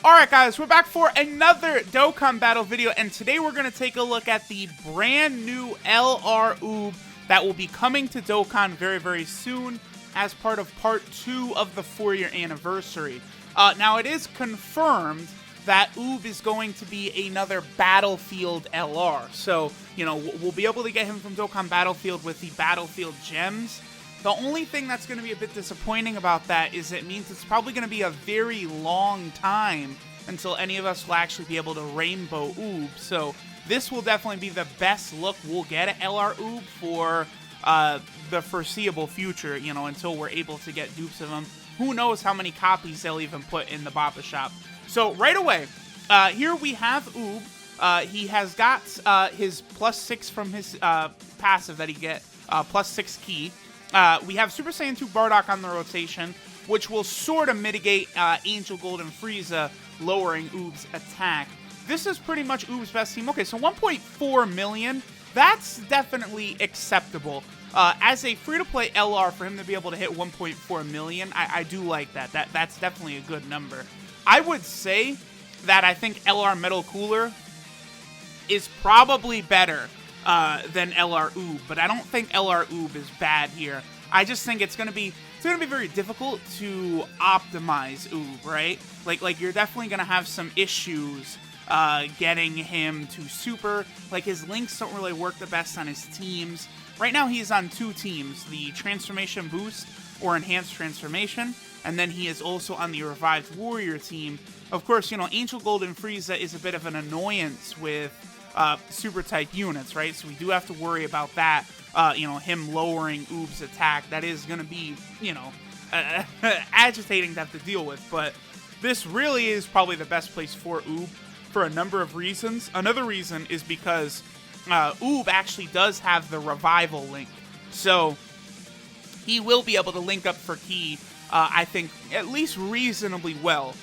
Alright guys, we're back for another Dokkan battle video, and today we're going to take a look at the brand new LR Oob that will be coming to Dokkan very, very soon as part of part 2 of the 4-year anniversary. Now it is confirmed that Oob is going to be another Battlefield LR, so, you know, we'll be able to get him from Dokkan Battlefield with the Battlefield Gems. The only thing that's going to be a bit disappointing about that is it means it's probably going to be a very long time until any of us will actually be able to Rainbow Oob. So this will definitely be the best look we'll get at LR Oob for the foreseeable future, you know, until we're able to get dupes of him. Who knows how many copies they'll even put in the Boppa shop. So right away, here we have Oob. He has got his +6 from his passive that he get, +6 key. We have Super Saiyan 2 Bardock on the rotation, which will sort of mitigate Angel Gold and Frieza lowering Oob's attack. This is pretty much Oob's best team. Okay, so 1.4 million, that's definitely acceptable. As a free-to-play LR, for him to be able to hit 1.4 million, I do like that. That's definitely a good number. I would say that I think LR Metal Cooler is probably better than LR Oob, but I don't think LR Oob is bad here. I just think it's gonna be very difficult to optimize Oob, right? Like you're definitely gonna have some issues getting him to super. Like his links don't really work the best on his teams. Right now he is on 2 teams, the Transformation Boost or Enhanced Transformation, and then he is also on the Revived Warrior team. Of course, you know, Angel Gold and Frieza is a bit of an annoyance with super type units, right? So we do have to worry about that, you know, him lowering Oob's attack. That is going to be, you know, agitating to have to deal with, but this really is probably the best place for Oob for a number of reasons. Another reason is because Oob actually does have the Revival link, so he will be able to link up for Ki, I think, at least reasonably well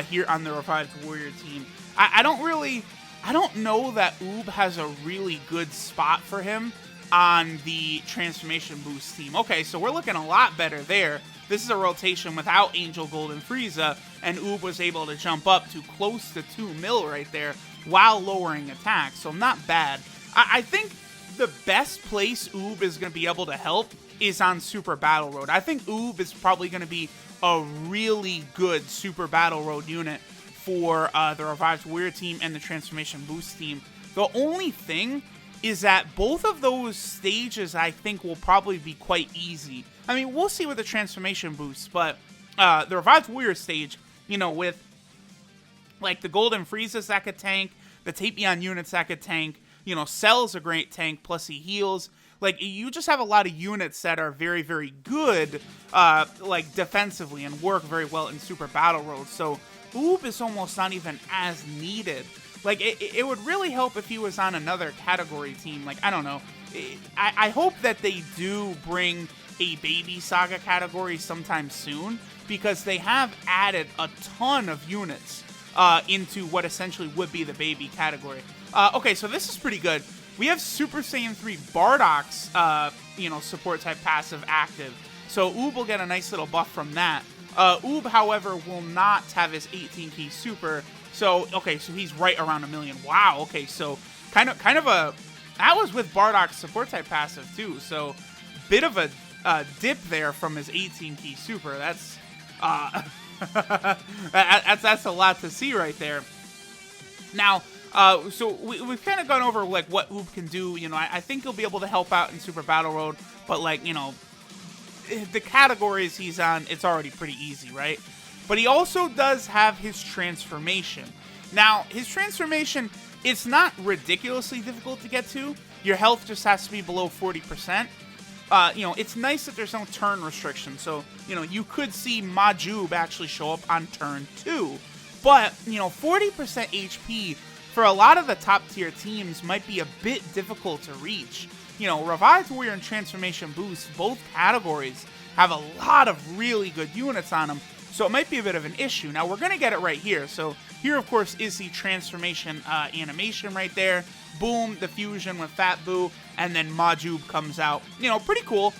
here on the Revived Warrior team. I don't know that Oob has a really good spot for him on the Transformation Boost team. Okay, so we're looking a lot better there. This is a rotation without Angel Gold and Frieza, and Oob was able to jump up to close to 2 mil right there while lowering attack, so not bad. I think the best place Oob is going to be able to help is on Super Battle Road. I think Oob is probably going to be a really good Super Battle Road unit for the Revived Warrior team and the Transformation Boost team. The only thing is that both of those stages I think will probably be quite easy. I mean, we'll see with the Transformation Boost, but the Revived Warrior stage, you know, with like the Golden Friezas that could tank, the Tapion units that could tank, you know, Cell's a great tank, plus he heals. Like, you just have a lot of units that are very, very good, like, defensively and work very well in Super Battle Road. So Oob is almost not even as needed. Like, it would really help if he was on another category team. Like, I don't know. I hope that they do bring a Baby Saga category sometime soon, because they have added a ton of units into what essentially would be the Baby category. Okay, so this is pretty good. We have Super Saiyan 3 Bardock's, you know, support type passive active. So Oob will get a nice little buff from that. Oob, however, will not have his 18 key super. So, okay, so he's right around 1 million. Wow, okay, so kind of a... That was with Bardock's support type passive, too. So, bit of a dip there from his 18 key super. That's... that's a lot to see right there. Now... so we've kind of gone over, like, what Oob can do. You know, I think he'll be able to help out in Super Battle Road, but, like, you know, the categories he's on, it's already pretty easy, right? But he also does have his transformation. Now, his transformation, it's not ridiculously difficult to get to. Your health just has to be below 40%. You know, it's nice that there's no turn restriction, so, you know, you could see MAJUUB actually show up on turn 2. But, you know, 40% HP for a lot of the top tier teams might be a bit difficult to reach. You know, Revived Warrior and Transformation Boost, both categories have a lot of really good units on them, so it might be a bit of an issue. Now, we're going to get it right here. So here, of course, is the transformation animation right there. Boom, the fusion with Fat Boo, and then MAJUUB comes out. You know, pretty cool.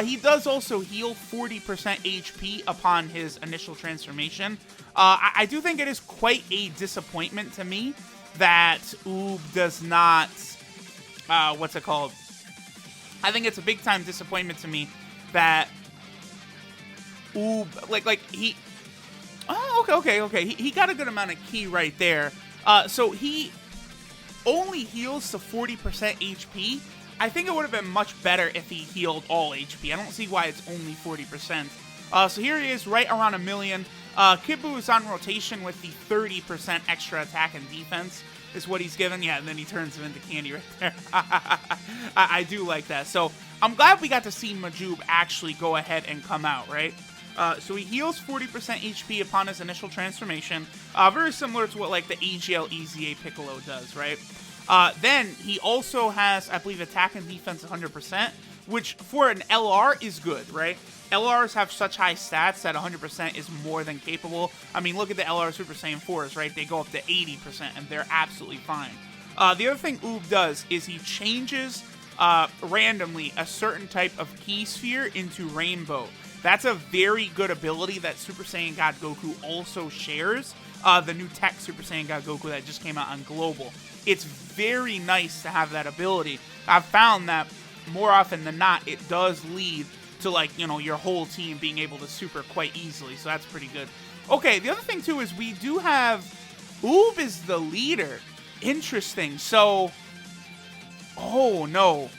He does also heal 40% HP upon his initial transformation. I do think it is quite a disappointment to me that Oob does not, what's it called? I think it's a big time disappointment to me that Oob, like he, oh, okay. He got a good amount of ki right there. So he only heals to 40% HP. I think it would have been much better if he healed all HP. I don't see why it's only 40%. So here he is, right around 1 million. Kid Buu is on rotation with the 30% extra attack and defense is what he's given. Yeah, and then he turns him into candy right there. I do like that. So I'm glad we got to see MAJUUB actually go ahead and come out, right? So he heals 40% HP upon his initial transformation. Very similar to what like the AGL EZA Piccolo does, right? Then he also has, I believe, attack and defense 100%, which for an LR is good, right? LRs have such high stats that 100% is more than capable. I mean, look at the LR Super Saiyan 4s, right? They go up to 80%, and they're absolutely fine. The other thing Oob does is he changes randomly a certain type of ki sphere into rainbow. That's a very good ability that Super Saiyan God Goku also shares. The new tech Super Saiyan God Goku that just came out on Global. It's very nice to have that ability. I've found that more often than not, it does lead to, like, you know, your whole team being able to super quite easily. So that's pretty good. Okay, the other thing, too, is we do have Oob is the leader. Interesting. So, oh, no.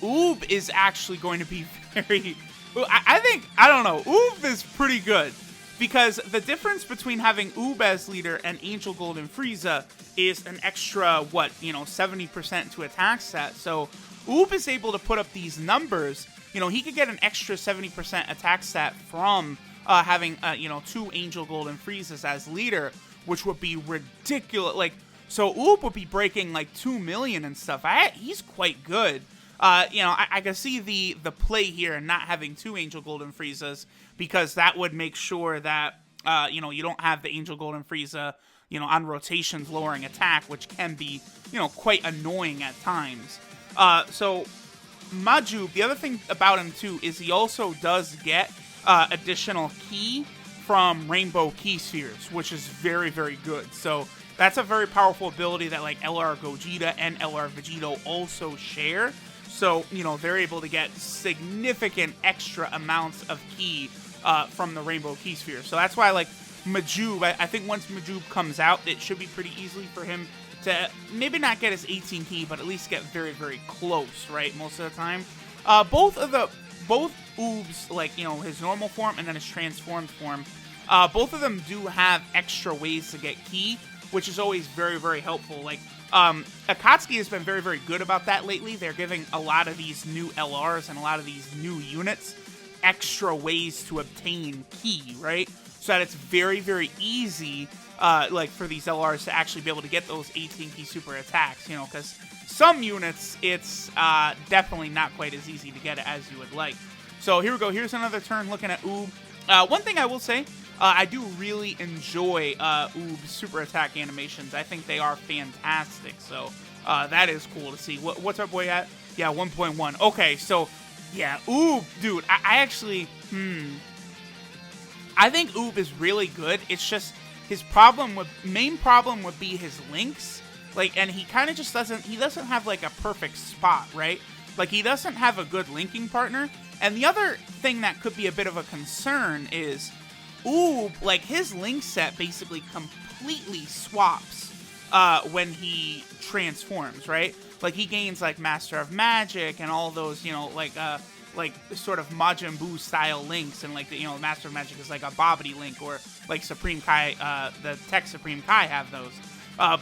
Oob is actually going to be very... I don't know. Oob is pretty good. Because the difference between having Oob as leader and Angel Golden Frieza is an extra, 70% to attack stat. So Oob is able to put up these numbers. You know, he could get an extra 70% attack stat from having, 2 Angel Golden Friezas as leader, which would be ridiculous. Like, so Oob would be breaking, like, 2 million and stuff. He's quite good. I can see the play here and not having 2 Angel Golden Friezas, because that would make sure that, you don't have the Angel Golden Frieza, on rotations lowering attack, which can be, quite annoying at times. So MAJUUB, the other thing about him, too, is he also does get additional ki from Rainbow Ki Spheres, which is very, very good. So that's a very powerful ability that, like, LR Gogeta and LR Vegito also share. So, they're able to get significant extra amounts of ki from the Rainbow Ki Sphere. So that's why, like, MAJUUB, I think once MAJUUB comes out, it should be pretty easy for him to maybe not get his 18 ki, but at least get very, very close, right, most of the time. Both Oobs, like, his normal form and then his transformed form, both of them do have extra ways to get ki, which is always very, very helpful. Like, Akatsuki has been very, very good about that lately. They're giving a lot of these new LRs and a lot of these new units extra ways to obtain ki, right? So that it's very, very easy, like, for these LRs to actually be able to get those 18 ki super attacks, because some units, it's definitely not quite as easy to get it as you would like. So here we go. Here's another turn looking at Oob. One thing I will say, I do really enjoy Oob's super attack animations. I think they are fantastic. So that is cool to see. What's our boy at? Yeah, 1.1. Okay, so yeah, Oob, dude, I actually, I think Oob is really good. It's just his main problem would be his links. Like, and he kind of just doesn't have like a perfect spot, right? Like, he doesn't have a good linking partner. And the other thing that could be a bit of a concern is Oob, like, his link set basically completely swaps when he transforms, right? Like, he gains, like, Master of Magic and all those, like sort of Majin Buu style links, and, like, Master of Magic is like a Bobbity link, or like Supreme Kai, the Tech Supreme Kai have those.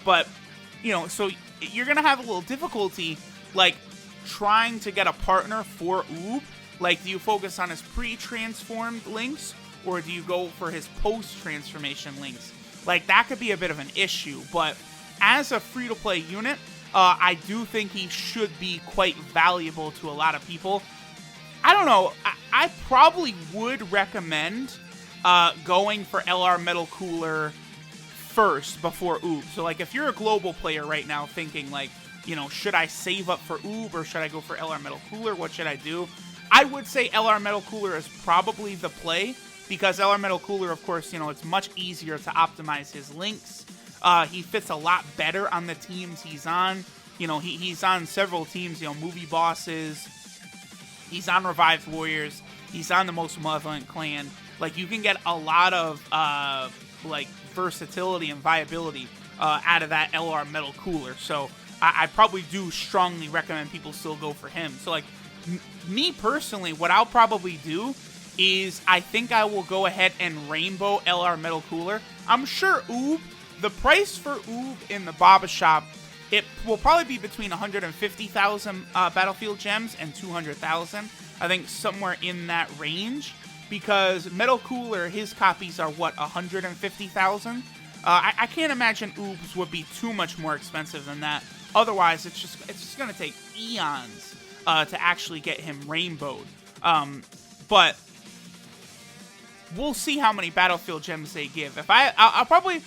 But, so you're gonna have a little difficulty, like, trying to get a partner for Oob. Like, do you focus on his pre-transformed links, or do you go for his post-transformation links? Like, that could be a bit of an issue, but as a free-to-play unit, I do think he should be quite valuable to a lot of people. I don't know, I probably would recommend going for LR Metal Cooler first before Oob. So, like, if you're a global player right now thinking, like, should I save up for Oob, or should I go for LR Metal Cooler? What should I do? I would say LR Metal Cooler is probably the play, because LR Metal Cooler, of course, you know, it's much easier to optimize his links. He fits a lot better on the teams he's on. You know, he's on several teams, you know, Movie Bosses. He's on Revived Warriors. He's on the Most Malevolent Clan. Like, you can get a lot of, like, versatility and viability out of that LR Metal Cooler. So, I probably do strongly recommend people still go for him. So, like, me personally, what I'll probably do is I think I will go ahead and Rainbow LR Metal Cooler. I'm sure Oob, the price for Oob in the Baba Shop, it will probably be between 150,000 Battlefield Gems and 200,000. I think somewhere in that range, because Metal Cooler, his copies are, what, 150,000? I can't imagine Oobs would be too much more expensive than that. Otherwise, it's just going to take eons to actually get him rainbowed. But we'll see how many Battlefield Gems they give. I'll probably,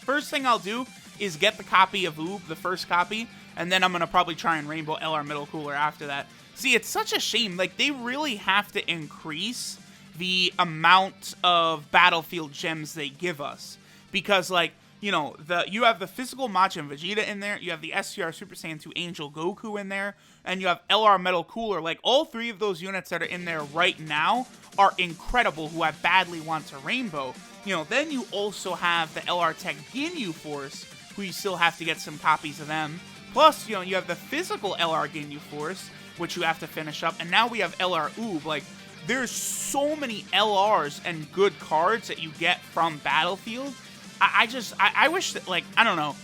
first thing I'll do is get the copy of Oob, the first copy, and then I'm going to probably try and rainbow LR Metal Cooler after that. See, it's such a shame. Like, they really have to increase the amount of Battlefield Gems they give us. Because, like, you know, you have the physical Majin Vegeta in there, you have the SCR Super Saiyan 2 Angel Goku in there, and you have LR Metal Cooler. Like, all three of those units that are in there right now are incredible, who I badly want to rainbow. You know, then you also have the LR Tech Ginyu Force, who you still have to get some copies of them. Plus, you know, you have the physical LR Ginyu Force, which you have to finish up, and now we have LR Oob. Like, there's so many LRs and good cards that you get from Battlefield. I wish that, like, I don't know,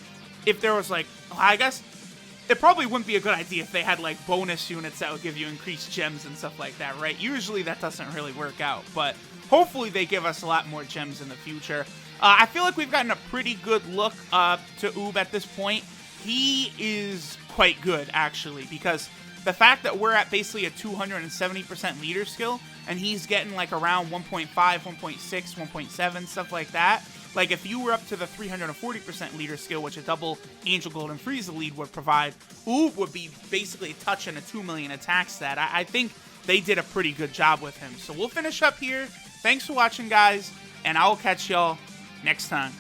if there was, like, I guess it probably wouldn't be a good idea if they had, like, bonus units that would give you increased gems and stuff like that, right? Usually that doesn't really work out, but hopefully they give us a lot more gems in the future. I feel like we've gotten a pretty good look to Oob at this point. He is quite good, actually, because the fact that we're at basically a 270% leader skill, and he's getting, like, around 1.5, 1.6, 1.7, stuff like that. Like, if you were up to the 340% leader skill, which a double Angel Gold and Frieza lead would provide, Oob would be basically touching a 2 million attack stat. I think they did a pretty good job with him. So we'll finish up here. Thanks for watching, guys, and I will catch y'all next time.